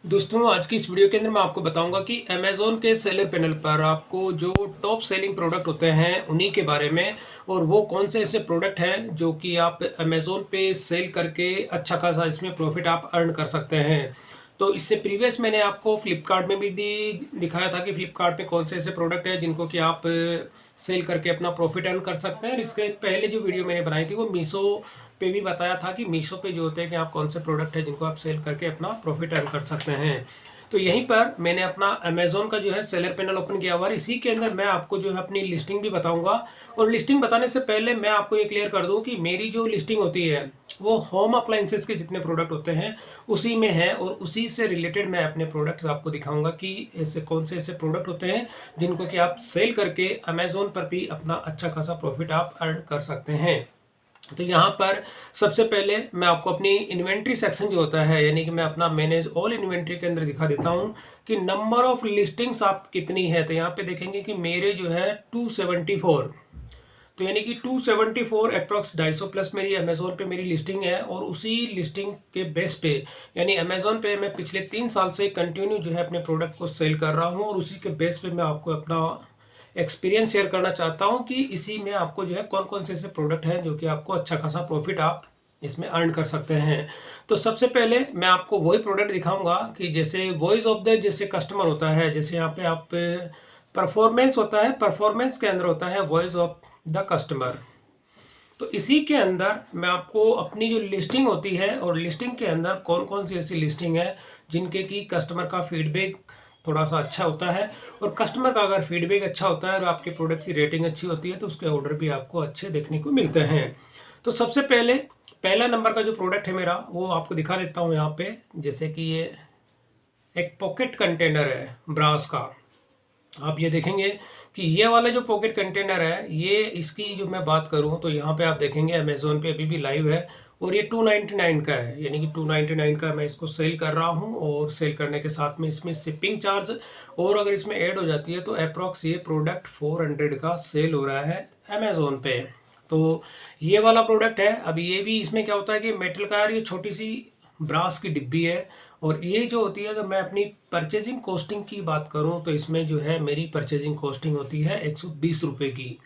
दोस्तों आज की इस वीडियो के अंदर मैं आपको बताऊंगा कि अमेज़ॉन के सेलर पैनल पर आपको जो टॉप सेलिंग प्रोडक्ट होते हैं उन्हीं के बारे में और वो कौन से ऐसे प्रोडक्ट हैं जो कि आप अमेज़ॉन पे सेल करके अच्छा खासा इसमें प्रॉफिट आप अर्न कर सकते हैं। तो इससे प्रीवियस मैंने आपको फ्लिपकार्ट में भी दिखाया था कि फ्लिपकार्ट पे कौन से ऐसे प्रोडक्ट हैं जिनको कि आप सेल करके अपना प्रॉफिट अर्न कर सकते हैं। और इसके पहले जो वीडियो मैंने बनाई थी वो मीशो पे भी बताया था कि मीशो पे जो होते हैं कि आप कौन से प्रोडक्ट है जिनको आप सेल करके अपना प्रॉफिट अर्न कर सकते हैं। तो यहीं पर मैंने अपना अमेज़ॉन का जो है सेलर पैनल ओपन किया हुआ है। इसी के अंदर मैं आपको जो है अपनी लिस्टिंग भी बताऊंगा। और लिस्टिंग बताने से पहले मैं आपको ये क्लियर कर दूं कि मेरी जो लिस्टिंग होती है वो होम अप्लाइंसेस के जितने प्रोडक्ट होते हैं उसी में है और उसी से रिलेटेड मैं अपने प्रोडक्ट्स आपको दिखाऊंगा कि ऐसे कौन से ऐसे प्रोडक्ट होते हैं जिनको कि आप सेल करके अमेज़ॉन पर भी अपना अच्छा खासा प्रॉफिट आप अर्न कर सकते हैं। तो यहाँ पर सबसे पहले मैं आपको अपनी इन्वेंट्री सेक्शन जो होता है यानी कि मैं अपना मैनेज ऑल इन्वेंट्री के अंदर दिखा देता हूँ कि नंबर ऑफ लिस्टिंग्स आप कितनी है। तो यहाँ पे देखेंगे कि मेरे जो है 274, तो यानी कि 274 अप्रॉक्स 250 प्लस मेरी अमेज़ोन पे मेरी लिस्टिंग है। और उसी लिस्टिंग के बेस पे यानी अमेज़ोन पे मैं पिछले 3 साल से कंटिन्यू जो है अपने प्रोडक्ट को सेल कर रहा हूँ और उसी के बेस पे मैं आपको अपना एक्सपीरियंस शेयर करना चाहता हूँ कि इसी में आपको जो है कौन कौन से ऐसे प्रोडक्ट हैं जो कि आपको अच्छा खासा प्रॉफिट आप इसमें अर्न कर सकते हैं। तो सबसे पहले मैं आपको वही प्रोडक्ट दिखाऊंगा कि जैसे वॉइस ऑफ द जैसे कस्टमर होता है, जैसे यहाँ पे आप परफॉर्मेंस होता है, परफॉर्मेंस के अंदर होता है वॉइस ऑफ द कस्टमर। तो इसी के अंदर मैं आपको अपनी जो लिस्टिंग होती है और लिस्टिंग के अंदर कौन कौन सी ऐसी लिस्टिंग है जिनके की कस्टमर का फीडबैक थोड़ा सा अच्छा होता है और कस्टमर का अगर फीडबैक अच्छा होता है और आपके प्रोडक्ट की रेटिंग अच्छी होती है तो उसके ऑर्डर भी आपको अच्छे देखने को मिलते हैं। तो सबसे पहले पहला नंबर का जो प्रोडक्ट है मेरा वो आपको दिखा देता हूँ यहाँ पे। जैसे कि ये एक पॉकेट कंटेनर है ब्रास का। आप ये देखेंगे कि ये वाला जो पॉकेट कंटेनर है ये इसकी जो मैं बात करूं तो यहाँ पे आप देखेंगे अमेज़ोन पे अभी भी लाइव है और ये 299 का है, यानी कि 299 का मैं इसको सेल कर रहा हूं। और सेल करने के साथ में इसमें शिपिंग चार्ज और अगर इसमें ऐड हो जाती है तो अप्रॉक्स ये प्रोडक्ट 400 का सेल हो रहा है अमेज़ोन पे। तो ये वाला प्रोडक्ट है। अब ये भी इसमें क्या होता है कि मेटल का यार ये छोटी सी ब्रास की डिब्बी है और ये जो होती है अगर मैं अपनी परचेजिंग कॉस्टिंग की बात करूं तो इसमें जो है मेरी परचेजिंग कॉस्टिंग होती है 120 रुपये की,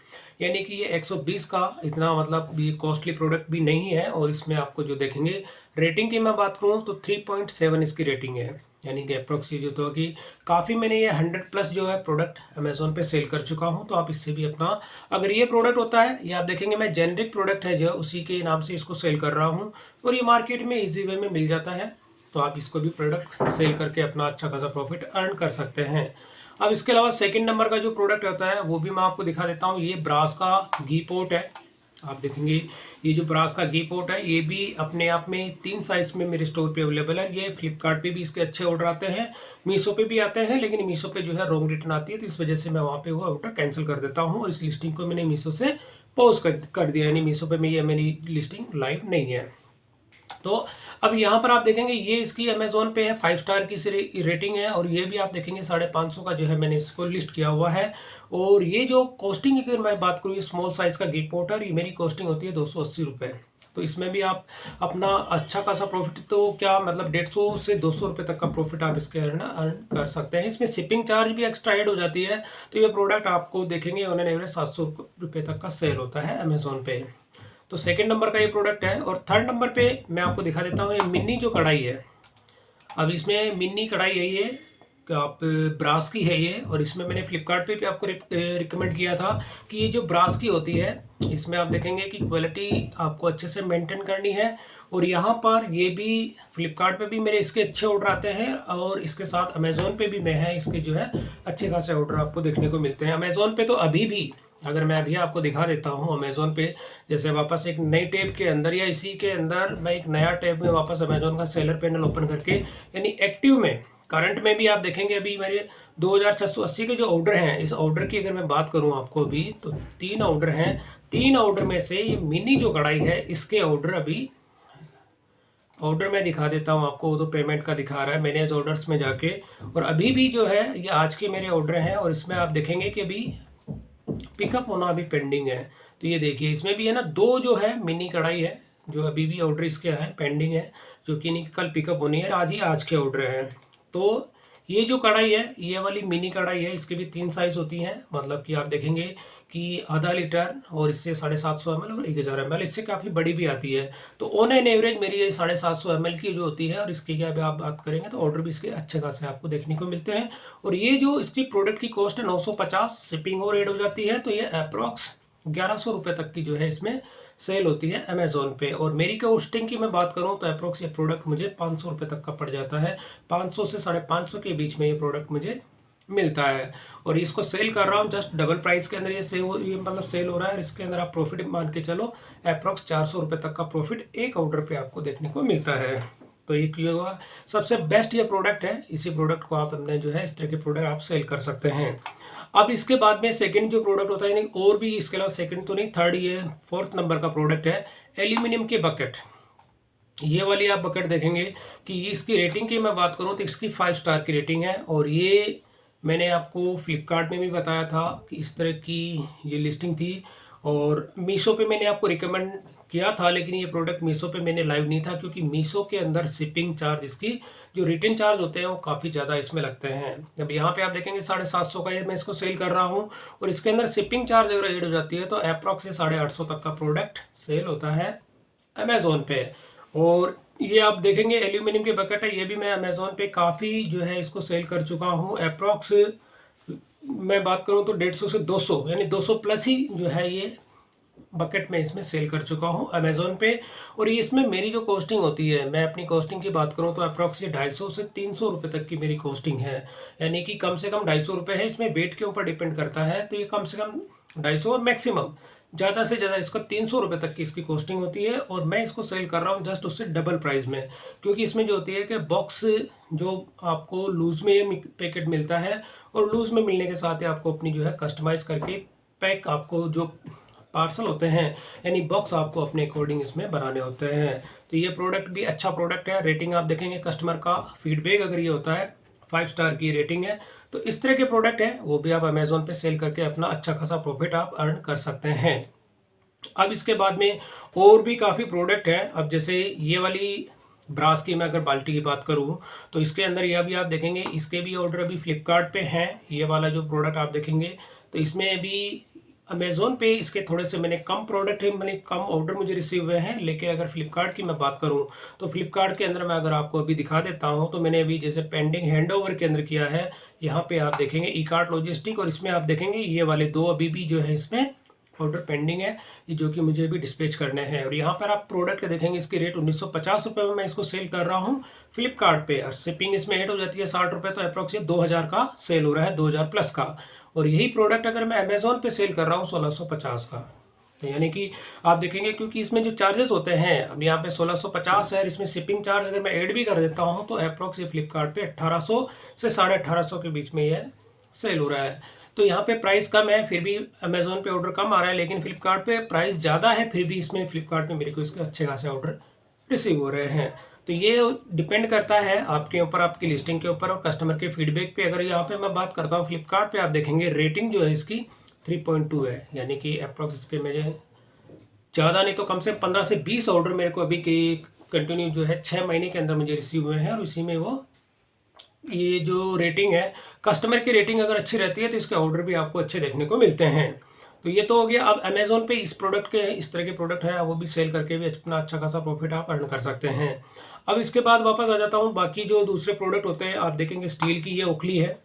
यानी कि ये 120 का इतना मतलब ये कॉस्टली प्रोडक्ट भी नहीं है। और इसमें आपको जो देखेंगे रेटिंग की मैं बात करूं तो 3.7 इसकी रेटिंग है, यानी कि अप्रोक्स ये जो तो कि काफ़ी मैंने ये 100 प्लस जो है प्रोडक्ट अमेज़ोन पे सेल कर चुका हूं। तो आप इससे भी अपना अगर ये प्रोडक्ट होता है ये आप देखेंगे मैं जेनरिक प्रोडक्ट है जो उसी के नाम से इसको सेल कर रहा हूँ और ये मार्केट में ईजी वे में मिल जाता है। तो आप इसको भी प्रोडक्ट सेल करके अपना अच्छा खासा प्रॉफिट अर्न कर सकते हैं। अब इसके अलावा सेकंड नंबर का जो प्रोडक्ट होता है वो भी मैं आपको दिखा देता हूँ। ये ब्रास का घी पोट है। आप देखेंगे ये जो ब्रास का घी पोट है ये भी अपने आप में 3 साइज में मेरे स्टोर पे अवेलेबल है। ये फ्लिपकार्ट पे भी इसके अच्छे ऑर्डर आते हैं, मीशो पे भी आते हैं, लेकिन मीशो पे जो है रॉन्ग रिटर्न आती है तो इस वजह से मैं वहाँ पे वो ऑर्डर कैंसिल कर देता हूँ और इस लिस्टिंग को मैंने मीशो से पॉज कर दिया, यानी मीशो पे ये मेरी लिस्टिंग लाइव नहीं है। तो अब यहाँ पर आप देखेंगे ये इसकी अमेज़ोन पे है 5 स्टार की रेटिंग है और ये भी आप देखेंगे 550 का जो है मैंने इसको लिस्ट किया हुआ है। और ये जो कॉस्टिंग की अगर मैं बात करूँ ये स्मॉल साइज़ का गिफ्ट पोर्टर ये मेरी कॉस्टिंग होती है 280 रुपये। तो इसमें भी आप अपना अच्छा खासा प्रॉफिट तो क्या मतलब 150 से 200 रुपये तक का प्रॉफिट आप इसके अर्न कर सकते हैं। इसमें शिपिंग चार्ज भी एक्स्ट्रा ऐड हो जाती है। तो ये प्रोडक्ट आपको देखेंगे ऑन एन एवरेज 700 रुपये तक का सेल होता है अमेज़ोन पे। तो सेकंड नंबर का ये प्रोडक्ट है। और थर्ड नंबर पे मैं आपको दिखा देता हूँ ये मिनी जो कढ़ाई है। अब इसमें मिनी कढ़ाई है ये आप ब्रास की है ये और इसमें मैंने फ्लिपकार्ट पे भी आपको रिकमेंड किया था कि ये जो ब्रास की होती है इसमें आप देखेंगे कि क्वालिटी आपको अच्छे से मेंटेन करनी है। और यहाँ पर ये भी फ्लिपकार्ट पे भी मेरे इसके अच्छे ऑर्डर आते हैं और इसके साथ अमेज़ोन पे भी मैं है इसके जो है अच्छे खासे ऑर्डर आपको देखने को मिलते हैं। अमेज़ोन पे तो अभी भी अगर मैं अभी आपको दिखा देता हूँ अमेज़ोन पे जैसे वापस एक नई टैब के अंदर या इसी के अंदर मैं एक नया टैब में वापस अमेज़ोन का सेलर पैनल ओपन करके यानी एक्टिव में करंट में भी आप देखेंगे अभी मेरे 2680 के जो ऑर्डर हैं इस ऑर्डर की अगर मैं बात करूं आपको अभी तो 3 ऑर्डर हैं। 3 ऑर्डर में से ये मिनी जो कढ़ाई है इसके ऑर्डर अभी ऑर्डर मैं दिखा देता हूं आपको। तो पेमेंट का दिखा रहा है मैनेज ऑर्डर्स में जाके और अभी भी जो है ये आज के मेरे ऑर्डर हैं और इसमें आप देखेंगे कि अभी पिकअप होना अभी पेंडिंग है। तो ये देखिए इसमें भी है ना 2 जो है मिनी कढ़ाई है जो अभी भी ऑर्डर इसके हैं पेंडिंग है जो कि नहीं कल पिकअप होनी है, आज ही आज के ऑर्डर हैं। तो ये जो कढ़ाई है, ये वाली मिनी कढ़ाई है, इसके भी 3 साइज़ होती हैं। मतलब कि आप देखेंगे कि आधा लीटर और इससे 750 ml और 1000 ml, इससे काफ़ी बड़ी भी आती है। तो ऑन एन एवरेज मेरी ये 750 ml की जो होती है, और इसकी क्या आप बात करेंगे तो ऑर्डर भी इसके अच्छे खासे आपको देखने को मिलते हैं। और ये जो इसकी प्रोडक्ट की कॉस्ट है 950, शिपिंग और ऐड हो जाती है, तो ये अप्रॉक्स 1100 रुपये तक की जो है इसमें सेल होती है अमेज़ोन पे। और मेरी कॉस्टिंग की मैं बात करूं तो अप्रोक्स ये प्रोडक्ट मुझे 500 रुपये तक का पड़ जाता है। 500 से 550 के बीच में ये प्रोडक्ट मुझे मिलता है। और इसको सेल कर रहा हूँ जस्ट डबल प्राइस के अंदर ये मतलब सेल हो रहा है। और इसके अंदर आप प्रॉफिट मान के चलो अप्रोक्स 400 रुपये तक का प्रॉफिट एक ऑर्डर पे आपको देखने को मिलता है। तो एक ये हुआ सबसे बेस्ट ये प्रोडक्ट है। इसी प्रोडक्ट को आप अपने जो है इस तरह के प्रोडक्ट आप सेल कर सकते हैं। अब इसके बाद में सेकंड जो प्रोडक्ट होता है, यानी और भी इसके अलावा सेकंड तो नहीं, थर्ड ये 4th नंबर का प्रोडक्ट है एल्यूमिनियम के बकेट। ये वाली आप बकेट देखेंगे कि इसकी रेटिंग की मैं बात करूं तो इसकी 5 स्टार की रेटिंग है। और ये मैंने आपको फ्लिपकार्ट में भी बताया था कि इस तरह की ये लिस्टिंग थी, और मीशो पे मैंने आपको रिकमेंड किया था, लेकिन ये प्रोडक्ट मीशो पे मैंने लाइव नहीं था, क्योंकि मीशो के अंदर शिपिंग चार्ज, इसकी जो रिटर्न चार्ज होते हैं वो काफ़ी ज़्यादा इसमें लगते हैं। अब यहाँ पे आप देखेंगे 750 का ये मैं इसको सेल कर रहा हूँ, और इसके अंदर शिपिंग चार्ज अगर ऐड हो जाती है तो अप्रॉक्स 850 तक का प्रोडक्ट सेल होता है अमेज़ोन पे। और ये आप देखेंगे एल्यूमिनियम के बकेट है, ये भी मैं अमेज़ोन पे काफ़ी जो है इसको सेल कर चुका हूँ। अप्रॉक्स मैं बात करूँ तो 150 से 200 यानी 200 प्लस ही जो है ये बकेट में इसमें सेल कर चुका हूँ अमेज़ोन पे। और ये इसमें मेरी जो कॉस्टिंग होती है, मैं अपनी कॉस्टिंग की बात करूँ तो अप्रॉक्स 250 से 300 रुपये तक की मेरी कॉस्टिंग है। यानी कि कम से कम 250 रुपये है। इसमें वेट के ऊपर डिपेंड करता है, तो ये कम से कम 250 और मैक्सिमम ज़्यादा से ज़्यादा इसका 300 रुपये तक की इसकी कॉस्टिंग होती है। और मैं इसको सेल कर रहा हूँ जस्ट उससे डबल प्राइस में, क्योंकि इसमें जो होती है कि बॉक्स जो आपको लूज़ में ये पैकेट मिलता है, और लूज़ में मिलने के साथ ही आपको अपनी जो है कस्टमाइज़ करके पैक आपको जो पार्सल होते हैं यानी बॉक्स आपको अपने अकॉर्डिंग इसमें बनाने होते हैं। तो ये प्रोडक्ट भी अच्छा प्रोडक्ट है। रेटिंग आप देखेंगे कस्टमर का फीडबैक अगर ये होता है 5 स्टार की रेटिंग है, तो इस तरह के प्रोडक्ट है वो भी आप अमेज़ोन पे सेल करके अपना अच्छा खासा प्रॉफिट आप अर्न कर सकते हैं। अब इसके बाद में और भी काफ़ी प्रोडक्ट है। अब जैसे ये वाली ब्रास की मैं अगर बाल्टी की बात करूं तो इसके अंदर यह भी आप देखेंगे, इसके भी ऑर्डर अभी फ्लिपकार्ट पे हैं। ये वाला जो प्रोडक्ट आप देखेंगे तो इसमें अभी अमेज़ोन पे इसके थोड़े से मैंने कम प्रोडक्ट है, मैंने कम ऑर्डर मुझे रिसीव हुए हैं। लेकिन अगर फ्लिपकार्ट की मैं बात करूं तो फ्लिपकार्ट के अंदर मैं अगर आपको अभी दिखा देता हूं तो मैंने अभी जैसे पेंडिंग हैंडओवर के अंदर किया है। यहाँ पे आप देखेंगे ई कार्ट लॉजिस्टिक, और इसमें आप देखेंगे ये वाले 2 अभी भी जो है इसमें ऑर्डर पेंडिंग है, ये जो कि मुझे भी डिस्पैच करने हैं। और यहाँ पर आप प्रोडक्ट देखेंगे इसकी रेट 1950 रुपये में मैं इसको सेल कर रहा हूँ फ्लिपकार्ट पे, और शिपिंग इसमें ऐड हो जाती है 60 रुपये, तो अप्रॉक्स 2000 का सेल हो रहा है, 2000 प्लस का। और यही प्रोडक्ट अगर मैं अमेज़ोन पे सेल कर रहा हूँ 1650 का, तो यानी कि आप देखेंगे क्योंकि इसमें जो चार्जेस होते हैं, अब यहाँ पे 1650 है, इसमें शिपिंग चार्ज अगर मैं ऐड भी कर देता हूँ तो अप्रॉक्स ये फ्लिपकार्ट पे 1800 से 1850 के बीच में ये सेल हो रहा है। तो यहाँ पे प्राइस कम है, फिर भी अमेज़ोन पे ऑर्डर कम आ रहा है, लेकिन फ्लिपकार्ट पे प्राइस ज़्यादा है, फिर भी इसमें फ्लिपकार्ट में मेरे को इसके अच्छे खासे ऑर्डर रिसीव हो रहे हैं। तो ये डिपेंड करता है आपके ऊपर, आपकी लिस्टिंग के ऊपर और कस्टमर के फीडबैक पे। अगर यहाँ पे मैं बात करता हूँ फ्लिपकार्ट पे, आप देखेंगे रेटिंग जो है इसकी 3.2 है, यानी कि अप्रॉक्स इसके मेरे ज़्यादा नहीं तो कम से 15 से 20 ऑर्डर मेरे को अभी के कंटिन्यू जो है 6 महीने के अंदर मुझे रिसीव हुए हैं। और उसी में वो ये जो रेटिंग है, कस्टमर की रेटिंग अगर अच्छी रहती है तो इसके ऑर्डर भी आपको अच्छे देखने को मिलते हैं। तो ये तो हो गया। अब अमेज़ोन पे इस प्रोडक्ट के, इस तरह के प्रोडक्ट हैं वो भी सेल करके भी अपना अच्छा खासा प्रॉफिट आप अर्न कर सकते हैं। अब इसके बाद वापस आ जाता हूँ, बाकी जो दूसरे प्रोडक्ट होते हैं आप देखेंगे स्टील की ये ओखली है।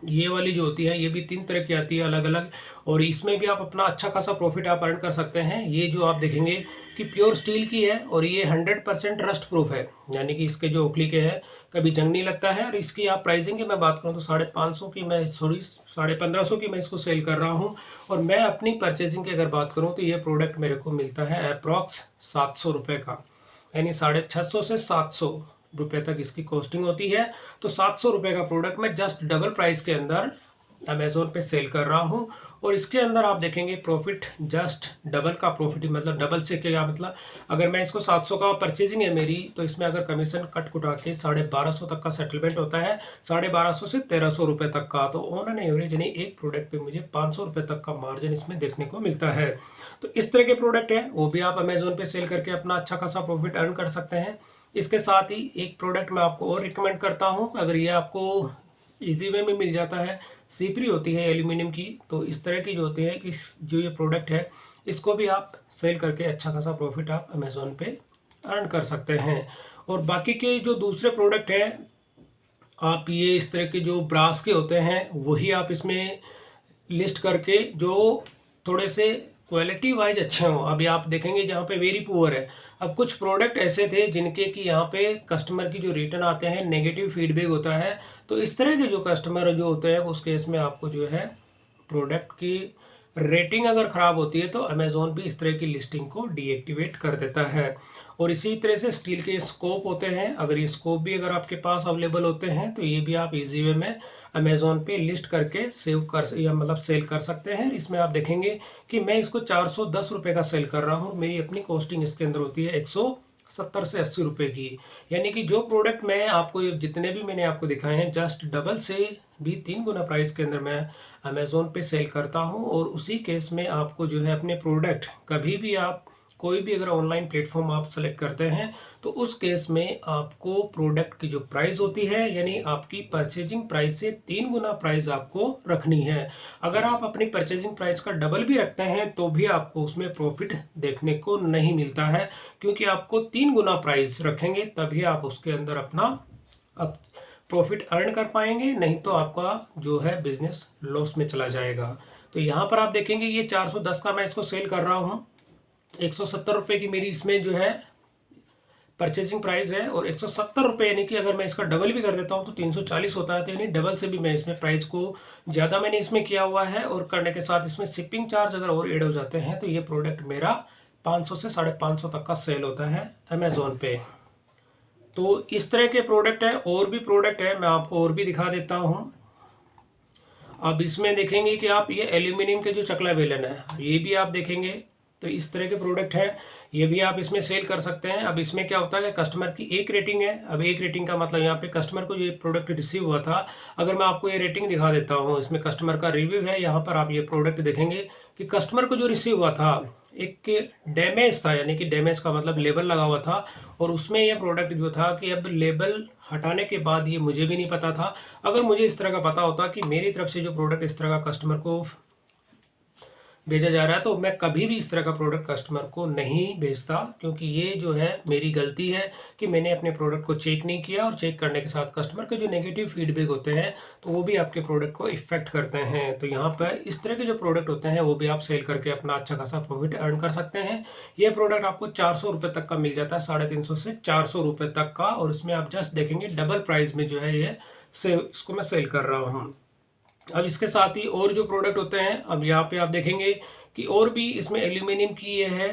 ये वाली जो होती है ये भी 3 तरह की आती है अलग अलग, और इसमें भी आप अपना अच्छा खासा प्रॉफिट आप अर्न कर सकते हैं। ये जो आप देखेंगे कि प्योर स्टील की है, और ये 100% रस्ट प्रूफ है, यानी कि इसके जो ओखली के है कभी जंग नहीं लगता है। और इसकी आप प्राइसिंग की मैं बात करूँ तो 550 की मैं 1550 की मैं इसको सेल कर रहा हूँ। और मैं अपनी परचेजिंग की अगर बात करूँ तो ये प्रोडक्ट मेरे को मिलता है अप्रॉक्स 700 रुपये का, यानी 650 से 700 रुपये तक इसकी कॉस्टिंग होती है। तो 700 रुपये का प्रोडक्ट मैं जस्ट डबल प्राइस के अंदर अमेज़ोन पे सेल कर रहा हूँ। और इसके अंदर आप देखेंगे प्रॉफिट जस्ट डबल का प्रॉफिट, मतलब डबल से क्या मतलब, अगर मैं इसको 700 का परचेजिंग है मेरी, तो इसमें अगर कमीशन कट कुटा के 1250 तक का सेटलमेंट होता है, 1250 से 1300 रुपये तक का। तो ऑन एन एवरेज यानी एक प्रोडक्ट पे मुझे 500 रुपये तक का मार्जिन इसमें देखने को मिलता है। तो इस तरह के प्रोडक्ट हैं वो भी आप अमेज़ोन पे सेल करके अपना अच्छा खासा प्रॉफिट अर्न कर सकते हैं। इसके साथ ही एक प्रोडक्ट मैं आपको और रिकमेंड करता हूँ, अगर ये आपको इजी वे में मिल जाता है, सीपरी होती है एल्यूमिनियम की, तो इस तरह की जो होती है कि जो ये प्रोडक्ट है इसको भी आप सेल करके अच्छा खासा प्रॉफिट आप अमेज़ोन पे अर्न कर सकते हैं। और बाकी के जो दूसरे प्रोडक्ट हैं, आप ये इस तरह के जो ब्रास के होते हैं वही आप इसमें लिस्ट करके जो थोड़े से क्वालिटी वाइज अच्छे हों। अभी आप देखेंगे जहाँ पे वेरी पुअर है, अब कुछ प्रोडक्ट ऐसे थे जिनके कि यहाँ पे कस्टमर की जो रिटर्न आते हैं नेगेटिव फीडबैक होता है, तो इस तरह के जो कस्टमर जो होते हैं उस केस में आपको जो है प्रोडक्ट की रेटिंग अगर ख़राब होती है तो अमेज़ोन भी इस तरह की लिस्टिंग को डीएक्टिवेट कर देता है। और इसी तरह से स्टील के स्कोप होते हैं, अगर ये स्कोप भी अगर आपके पास अवेलेबल होते हैं तो ये भी आप इजी वे में अमेज़ोन पे लिस्ट करके सेव कर या मतलब सेल कर सकते हैं। इसमें आप देखेंगे कि मैं इसको 410 रुपये का सेल कर रहा हूँ, मेरी अपनी कॉस्टिंग इसके अंदर होती है 170 से 80 रुपये की। यानी कि जो प्रोडक्ट मैं आपको जितने भी मैंने आपको दिखाए हैं जस्ट डबल से भी 3 गुना प्राइस के अंदर मैं अमेज़ोन पे सेल करता हूं। और उसी केस में आपको जो है अपने प्रोडक्ट कभी भी आप कोई भी अगर ऑनलाइन प्लेटफॉर्म आप सेलेक्ट करते हैं तो उस केस में आपको प्रोडक्ट की जो प्राइस होती है यानी आपकी परचेजिंग प्राइस से 3 गुना प्राइस आपको रखनी है। अगर आप अपनी परचेजिंग प्राइस का डबल भी रखते हैं तो भी आपको उसमें प्रॉफिट देखने को नहीं मिलता है, क्योंकि आपको 3 गुना प्राइस रखेंगे तभी आप उसके अंदर अपना प्रॉफिट अर्न कर पाएंगे, नहीं तो आपका जो है बिजनेस लॉस में चला जाएगा। तो यहाँ पर आप देखेंगे ये 410 का मैं इसको सेल कर रहा हूँ, 170 रुपये की मेरी इसमें जो है परचेजिंग प्राइस है, और 170 रुपये यानी कि अगर मैं इसका डबल भी कर देता हूँ तो 340 होता है, तो यानी डबल से भी मैं इसमें प्राइस को ज़्यादा मैंने इसमें किया हुआ है। और करने के साथ इसमें शिपिंग चार्ज अगर और ऐड हो जाते हैं तो ये प्रोडक्ट मेरा 500 से 550 तक का सेल होता है अमेज़ोन पे। तो इस तरह के प्रोडक्ट है, और भी प्रोडक्ट है मैं आपको और भी दिखा देता हूँ। अब इसमें देखेंगे कि आप ये एल्यूमिनियम के जो चकला बेलन है ये भी आप देखेंगे, तो इस तरह के प्रोडक्ट है, ये भी आप इसमें सेल कर सकते हैं। अब इसमें क्या होता है कि कस्टमर की एक रेटिंग है, अब एक रेटिंग का मतलब यहाँ पे कस्टमर को ये प्रोडक्ट रिसीव हुआ था, अगर मैं आपको ये रेटिंग दिखा देता हूँ, इसमें कस्टमर का रिव्यू है, यहाँ पर आप ये प्रोडक्ट देखेंगे कि कस्टमर को जो रिसीव हुआ था एक डैमेज था, यानी कि डैमेज का मतलब लेबल लगा हुआ था, और उसमें यह प्रोडक्ट जो था कि अब लेबल हटाने के बाद ये मुझे भी नहीं पता था। अगर मुझे इस तरह का पता होता कि मेरी तरफ से जो प्रोडक्ट इस तरह का कस्टमर को भेजा जा रहा है तो मैं कभी भी इस तरह का प्रोडक्ट कस्टमर को नहीं भेजता, क्योंकि ये जो है मेरी गलती है कि मैंने अपने प्रोडक्ट को चेक नहीं किया, और चेक करने के साथ कस्टमर के जो नेगेटिव फीडबैक होते हैं तो वो भी आपके प्रोडक्ट को इफेक्ट करते हैं। तो यहाँ पर इस तरह के जो प्रोडक्ट होते हैं वो भी आप सेल करके अपना अच्छा खासा प्रॉफिट अर्न कर सकते हैं। ये प्रोडक्ट आपको 400 रुपये तक का मिल जाता है, 350 से 400 रुपये तक का, और इसमें आप जस्ट देखेंगे डबल प्राइस में जो है ये इसको मैं सेल कर रहा हूँ। अब इसके साथ ही और जो प्रोडक्ट होते हैं, अब यहाँ पे आप देखेंगे कि और भी इसमें एल्यूमिनियम की ये है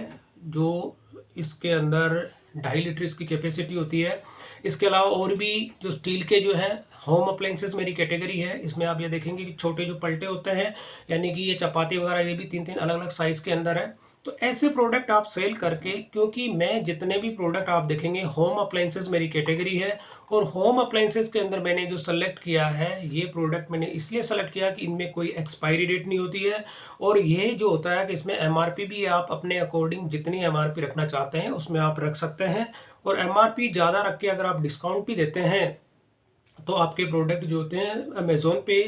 जो इसके अंदर 2.5 लीटर इसकी कैपेसिटी होती है। इसके अलावा और भी जो स्टील के जो है होम अप्लायंसेस मेरी कैटेगरी है, इसमें आप ये देखेंगे कि छोटे जो पलटे होते हैं यानी कि ये चपाती वगैरह ये भी 3-3 अलग अलग साइज़ के अंदर है। तो ऐसे प्रोडक्ट आप सेल करके, क्योंकि मैं जितने भी प्रोडक्ट आप देखेंगे होम अप्लायंसेस मेरी कैटेगरी है, और होम अप्लायंसेस के अंदर मैंने जो सेलेक्ट किया है ये प्रोडक्ट मैंने इसलिए सेलेक्ट किया कि इनमें कोई एक्सपायरी डेट नहीं होती है, और ये जो होता है कि इसमें एमआरपी भी आप अपने अकॉर्डिंग जितनी एमआरपी रखना चाहते हैं उसमें आप रख सकते हैं। और एमआरपी ज़्यादा रख के अगर आप डिस्काउंट भी देते हैं तो आपके प्रोडक्ट जो होते हैं अमेज़ोन पे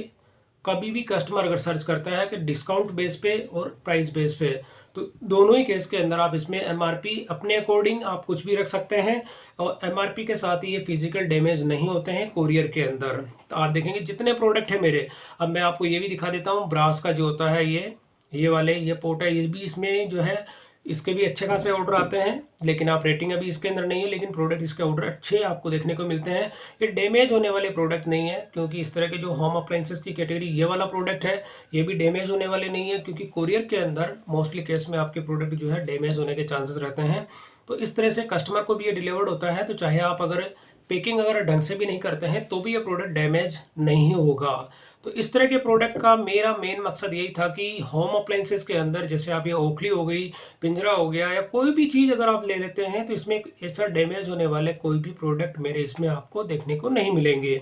कभी भी कस्टमर अगर सर्च करता है कि डिस्काउंट बेस पे और प्राइस बेस पे, तो दोनों ही केस के अंदर आप इसमें एमआरपी अपने अकॉर्डिंग आप कुछ भी रख सकते हैं, और एमआरपी के साथ ही ये फिजिकल डैमेज नहीं होते हैं कोरियर के अंदर। तो आप देखेंगे जितने प्रोडक्ट है मेरे, अब मैं आपको ये भी दिखा देता हूँ, ब्रास का जो होता है ये वाले ये पोर्ट है, ये भी इसमें जो है इसके भी अच्छे खासे ऑर्डर आते हैं, लेकिन आप रेटिंग अभी इसके अंदर नहीं है, लेकिन प्रोडक्ट इसके ऑर्डर अच्छे आपको देखने को मिलते हैं। ये डैमेज होने वाले प्रोडक्ट नहीं है, क्योंकि इस तरह के जो होम अप्लायंसेस की कैटेगरी ये वाला प्रोडक्ट है ये भी डैमेज होने वाले नहीं है, क्योंकि कोरियर के अंदर मोस्टली केस में आपके प्रोडक्ट जो है डैमेज होने के चांसेस रहते हैं। तो इस तरह से कस्टमर को भी ये डिलीवर्ड होता है, तो चाहे आप अगर पैकिंग अगर ढंग से भी नहीं करते हैं तो भी ये प्रोडक्ट डैमेज नहीं होगा। तो इस तरह के प्रोडक्ट का मेरा मेन मकसद यही था कि होम अप्लायंसेस के अंदर जैसे आप ये ओखली हो गई, पिंजरा हो गया, या कोई भी चीज़ अगर आप ले लेते हैं तो इसमें ऐसा डैमेज होने वाले कोई भी प्रोडक्ट मेरे इसमें आपको देखने को नहीं मिलेंगे।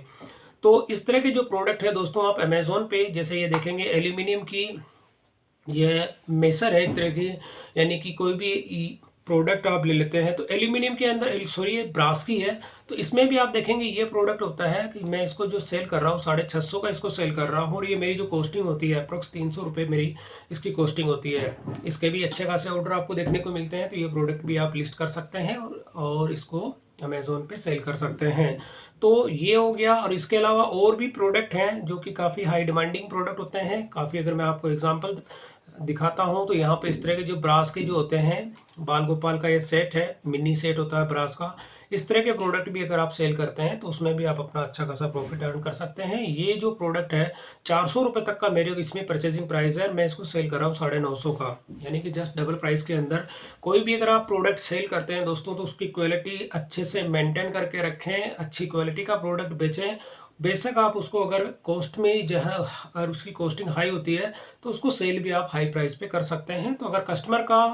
तो इस तरह के जो प्रोडक्ट है दोस्तों आप अमेज़ोन पे जैसे ये देखेंगे एल्यूमिनियम की ये मेसर है एक तरह की, यानी कि कोई भी प्रोडक्ट आप ले लेते हैं, तो एल्यूमिनियम के अंदर, सॉरी ये ब्रास की है, तो इसमें भी आप देखेंगे ये प्रोडक्ट होता है कि मैं इसको जो सेल कर रहा हूँ 650 का इसको सेल कर रहा हूँ, और ये मेरी जो कॉस्टिंग होती है अप्रोक्स 300 रुपये मेरी इसकी कॉस्टिंग होती है। इसके भी अच्छे खासे ऑर्डर आपको देखने को मिलते हैं, तो ये प्रोडक्ट भी आप लिस्ट कर सकते हैं और इसको अमेज़ोन पे सेल कर सकते हैं। तो ये हो गया, और इसके अलावा और भी प्रोडक्ट हैं जो कि काफ़ी हाई डिमांडिंग प्रोडक्ट होते हैं काफ़ी। अगर मैं आपको एग्जांपल दिखाता हूं तो यहाँ पे इस तरह के जो ब्रास के जो होते हैं, बाल गोपाल का ये सेट है, मिनी सेट होता है ब्रास का। इस तरह के प्रोडक्ट भी अगर आप सेल करते हैं तो उसमें भी आप अपना अच्छा खासा प्रॉफिट अर्न कर सकते हैं। ये जो प्रोडक्ट है 400 रुपये तक का मेरे इसमें परचेजिंग प्राइस है, मैं इसको सेल कर रहा हूँ 950 का, यानी कि जस्ट डबल प्राइस के अंदर। कोई भी अगर आप प्रोडक्ट सेल करते हैं दोस्तों तो उसकी क्वालिटी अच्छे से मेंटेन करके रखें, अच्छी क्वालिटी का प्रोडक्ट बेचें। बेशक आप उसको अगर कॉस्ट में जो है, अगर उसकी कॉस्टिंग हाई होती है तो उसको सेल भी आप हाई प्राइस पे कर सकते हैं। तो अगर कस्टमर का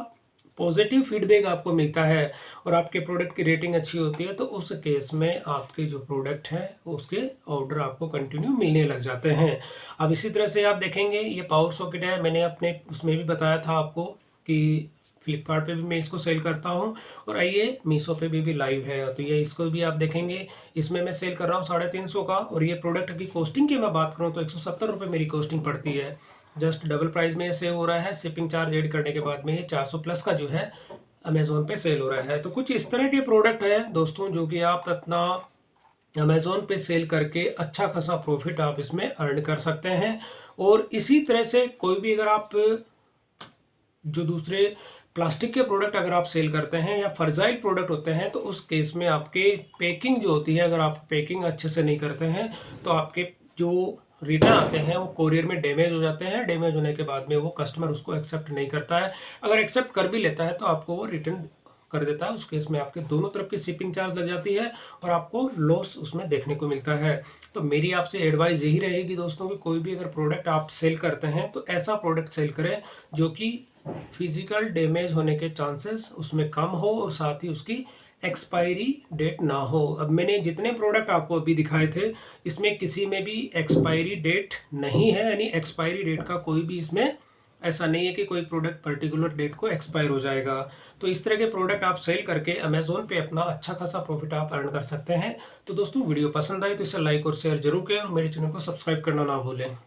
पॉजिटिव फीडबैक आपको मिलता है और आपके प्रोडक्ट की रेटिंग अच्छी होती है तो उस केस में आपके जो प्रोडक्ट है उसके ऑर्डर आपको कंटिन्यू मिलने लग जाते हैं। अब इसी तरह से आप देखेंगे ये पावर सॉकेट है, मैंने अपने उसमें भी बताया था आपको कि फ्लिपकार्ट पे भी मैं इसको सेल करता हूँ, और आइए मीशो पे भी लाइव है, तो ये इसको भी आप देखेंगे। इसमें मैं सेल कर रहा हूँ 350 का, और ये प्रोडक्ट की कॉस्टिंग की मैं बात करूँ तो 170 रुपये मेरी कॉस्टिंग पड़ती है। जस्ट डबल प्राइस में सेल हो रहा है, शिपिंग चार्ज ऐड करने के बाद में ये 400 प्लस का जो है अमेज़ोन पे सेल हो रहा है। तो कुछ इस तरह के प्रोडक्ट है दोस्तों जो कि आप अपना अमेज़ोन पे सेल करके अच्छा खासा प्रॉफिट आप इसमें अर्न कर सकते हैं। और इसी तरह से कोई भी अगर आप जो दूसरे प्लास्टिक के प्रोडक्ट अगर आप सेल करते हैं या फर्जाइल प्रोडक्ट होते हैं तो उस केस में आपके पैकिंग जो होती है, अगर आप पैकिंग अच्छे से नहीं करते हैं तो आपके जो रिटर्न आते हैं वो कोरियर में डैमेज हो जाते हैं। डैमेज होने के बाद में वो कस्टमर उसको एक्सेप्ट नहीं करता है, अगर एक्सेप्ट कर भी लेता है तो आपको वो रिटर्न कर देता है। उस केस में आपके दोनों तरफ की शिपिंग चार्ज लग जाती है और आपको लॉस उसमें देखने को मिलता है। तो मेरी आपसे एडवाइस यही रहेगी दोस्तों कि कोई भी अगर प्रोडक्ट आप सेल करते हैं तो ऐसा प्रोडक्ट सेल करें जो कि फिजिकल डैमेज होने के चांसेस उसमें कम हो और साथ ही उसकी एक्सपायरी डेट ना हो। अब मैंने जितने प्रोडक्ट आपको अभी दिखाए थे इसमें किसी में भी एक्सपायरी डेट नहीं है, यानी एक्सपायरी डेट का कोई भी इसमें ऐसा नहीं है कि कोई प्रोडक्ट पर्टिकुलर डेट को एक्सपायर हो जाएगा। तो इस तरह के प्रोडक्ट आप सेल करके अमेज़ोन पे अपना अच्छा खासा प्रॉफिट आप अर्न कर सकते हैं। तो दोस्तों वीडियो पसंद आई तो इसे लाइक और शेयर जरूर करें और मेरे चैनल को सब्सक्राइब करना ना भूलें।